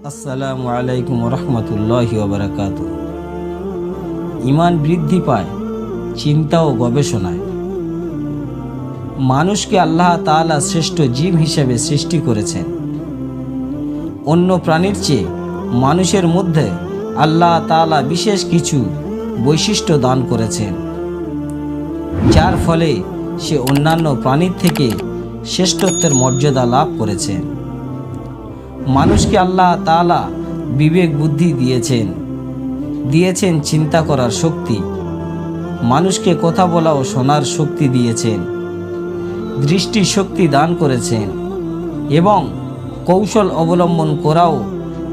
আসসালামু আলাইকুম রহমতুল্লাহি ওয়া বারাকাতুহু। ঈমান বৃদ্ধি পায় চিন্তা ও গবেষণায়। মানুষকে আল্লাহ তাআলা শ্রেষ্ঠ জীব হিসেবে সৃষ্টি করেছেন। অন্য প্রাণীর চেয়ে মানুষের মধ্যে আল্লাহ তাআলা বিশেষ কিছু বৈশিষ্ট্য দান করেছেন, যার ফলে সে অন্যান্য প্রাণীর থেকে শ্রেষ্ঠত্বের মর্যাদা লাভ করেছেন। মানুষকে আল্লাহ তাআলা বিবেক বুদ্ধি দিয়েছেন চিন্তা করার শক্তি। মানুষকে কথা বলা ও শোনার শক্তি দিয়েছেন, দৃষ্টি শক্তি দান করেছেন এবং কৌশল অবলম্বন করাও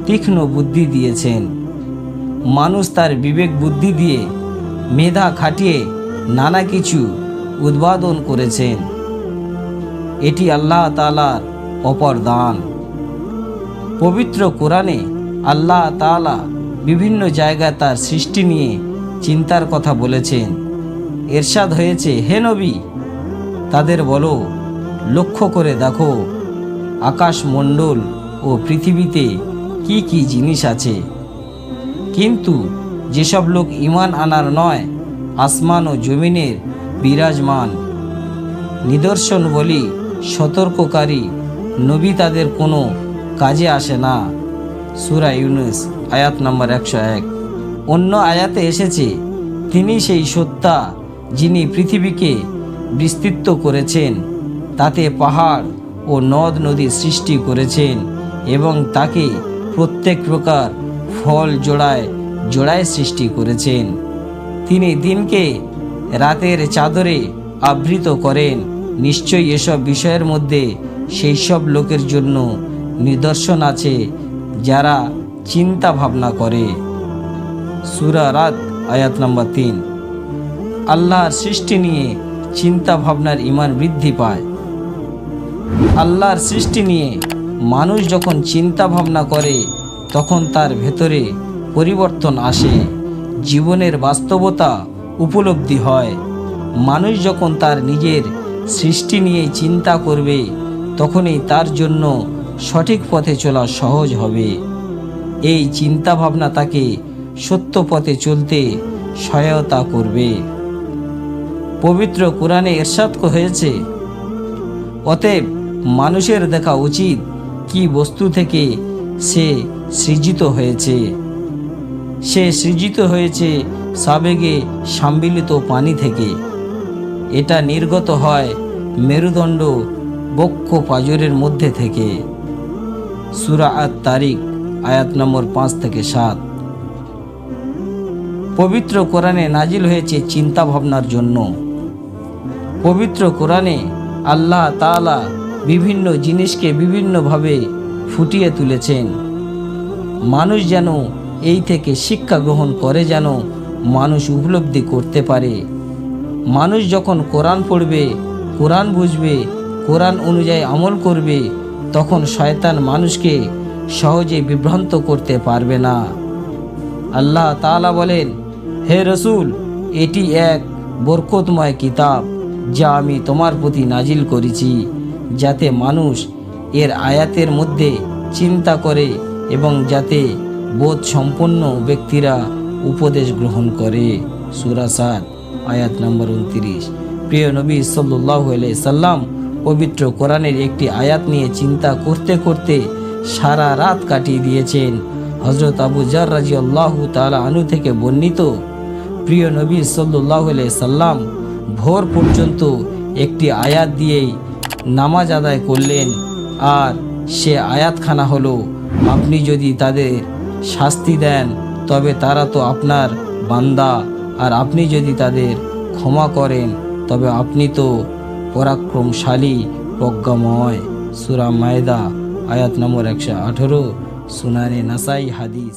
তীক্ষ্ণ বুদ্ধি দিয়েছেন। মানুষ তার বিবেক বুদ্ধি দিয়ে মেধা খাটিয়ে নানা কিছু উদ্ভাবন করেছেন। এটি আল্লাহ তাআলার অপার দান। পবিত্র কোরআনে আল্লাহ তাআলা বিভিন্ন জায়গায় তার সৃষ্টি নিয়ে চিন্তার কথা বলেছেন। ইরশাদ হয়েছে, হে নবী, তাদের বলো, লক্ষ্য করে দেখো আকাশমণ্ডল ও পৃথিবীতে কি কি জিনিস আছে। কিন্তু যেসব লোক ঈমান আনার নয়, আসমান ও জমিনের বিরাজমান নিদর্শন বলি সতর্ককারী নবী তাদের কোনো কাজে আসে না। সূরা ইউনূস আয়াত নম্বর 101। অন্য আয়াতে এসেছে, তিনি সেই সত্তা যিনি পৃথিবীকে বিস্তৃত করেছেন, তাতে পাহাড় ও নদ নদী সৃষ্টি করেছেন এবং তাকে প্রত্যেক প্রকার ফল জোড়ায় জোড়ায় সৃষ্টি করেছেন। তিনি দিনকে রাতের চাদরে আবৃত করেন। নিশ্চয়ই এসব বিষয়ের মধ্যে সেই সব লোকের জন্য নিদর্শন আছে যারা চিন্তা ভাবনা করে। সূরা রাত আয়াত নম্বর 3। আল্লাহর সৃষ্টি নিয়ে চিন্তা ভাবনার ঈমান বৃদ্ধি পায়। আল্লাহর সৃষ্টি নিয়ে মানুষ যখন চিন্তা ভাবনা করে, তখন তার ভেতরে পরিবর্তন আসে, জীবনের বাস্তবতা উপলব্ধি হয়। মানুষ যখন তার নিজের সৃষ্টি নিয়ে চিন্তা করবে, তখনই তার জন্য সঠিক পথে চলা সহজ হবে। এই চিন্তা ভাবনা তাকে সত্য পথে চলতে সহায়তা করবে। পবিত্র কোরআনে ইরশাদ হয়েছে, অতএব মানুষের দেখা উচিত কি বস্তু থেকে সে সৃজিত হয়েছে। সে সৃজিত হয়েছে সাবেগে সম্মিলিত পানি থেকে। এটা নির্গত হয় মেরুদণ্ড বক্ষ পাঁজরের মধ্যে থেকে। সূরা আত-তারিক আয়াত নম্বর 5 থেকে 7। পবিত্র কোরআনে নাজিল হয়েছে চিন্তা ভাবনার জন্য। পবিত্র কোরআনে আল্লাহ তাআলা বিভিন্ন জিনিসকে বিভিন্নভাবে ফুটিয়ে তুলেছেন। মানুষ যেন এই থেকে শিক্ষা গ্রহণ করে, যেন মানুষ উপলব্ধি করতে পারে। মানুষ যখন কোরআন পড়বে, কোরআন বুঝবে, কোরআন অনুযায়ী আমল করবে, তখন শয়তান মানুষকে সহজে বিভ্রান্ত করতে পারবে না। আল্লাহ তাআলা বলেন, হে রসূল, এটি এক বরকতময় কিতাব যা আমি তোমার প্রতি নাজিল করেছি, যাতে মানুষ এর আয়াতের মধ্যে চিন্তা করে এবং যাতে বোধ সম্পন্ন ব্যক্তিরা উপদেশ গ্রহণ করে। সূরা সাদ আয়াত নম্বর 29। প্রিয় নবী সাল্লাল্লাহু আলাইহি সাল্লাম পবিত্র কোরআনের একটি আয়াত নিয়ে চিন্তা করতে করতে সারা রাত কাটিয়ে দিয়েছেন। হযরত আবু যর রাদিয়াল্লাহু তাআলা আনহু থেকে বর্ণিত, প্রিয় নবী সাল্লাল্লাহু আলাইহি সাল্লাম ভোর পর্যন্ত একটি আয়াত দিয়েই নামাজ আদায় করলেন। আর সে আয়াতখানা হলো, আপনি যদি তাদের শাস্তি দেন তবে তারা তো আপনার বান্দা, আর আপনি যদি তাদের ক্ষমা করেন তবে আপনি তো পরাক্রমশালী প্রজ্ঞাময়। সূরা মায়দা আয়াত নম্বর 118। সুনানে নাসাই হাদিস।